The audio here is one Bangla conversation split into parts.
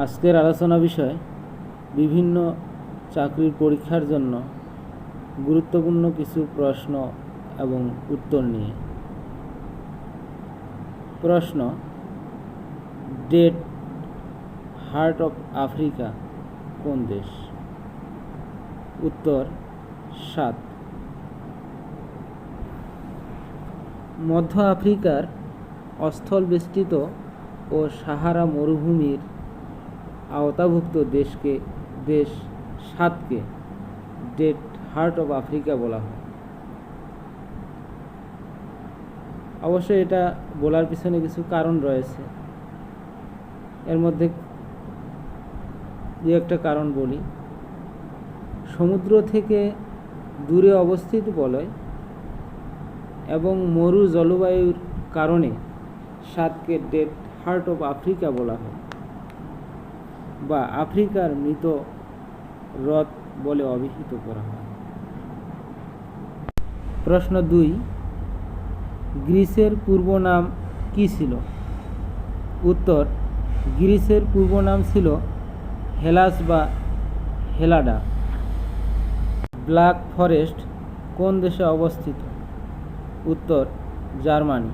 আজকের আলোচনা বিষয় বিভিন্ন চাকরির পরীক্ষার জন্য গুরুত্বপূর্ণ কিছু প্রশ্ন এবং উত্তর নিয়ে। প্রশ্ন: ডেড হার্ট অফ আফ্রিকা কোন দেশ? উত্তর: 7। মধ্য আফ্রিকার স্থলবেষ্টিত ও সাহারা মরুভূমির আওতাভুক্ত দেশ 7কে ডেড হার্ট অফ আফ্রিকা বলা হয়। অবশ্যই এটা বলার পিছনে কিছু কারণ রয়েছে। এর মধ্যে দু একটা কারণ বলি। সমুদ্র থেকে দূরে অবস্থিত বলয় এবং মরু জলবায়ুর কারণে 7কে ডেড হার্ট অফ আফ্রিকা বলা হয় বা আফ্রিকার মৃত হ্রদ বলে অভিহিত করা হয়। প্রশ্ন 2: গ্রিসের পূর্ব নাম কী ছিল? উত্তর: গ্রিসের পূর্ব নাম ছিল হেলাস বা হেলাডা। ব্ল্যাক ফরেস্ট কোন দেশে অবস্থিত? উত্তর: জার্মানি।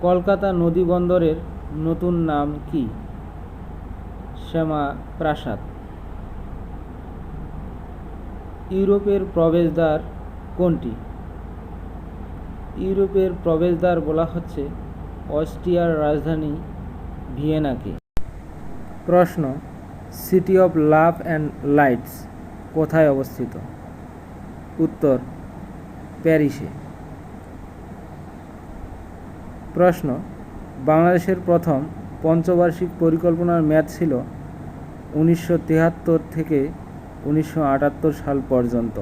কলকাতা নদী বন্দরের নতুন নাম কি? শ্যামা প্রাসাদ। ইউরোপের প্রবেশদ্বার কোনটি? ইউরোপের প্রবেশদ্বার বলা হচ্ছে অস্ট্রিয়ার রাজধানী ভিয়েনাকে। প্রশ্ন: city of love and lights কোথায় অবস্থিত? উত্তর: প্যারিসে। প্রশ্ন: বাংলাদেশের প্রথম পঞ্চবার্ষিক পরিকল্পনার মেয়াদ ছিল 1973 থেকে 1978 সাল পর্যন্ত।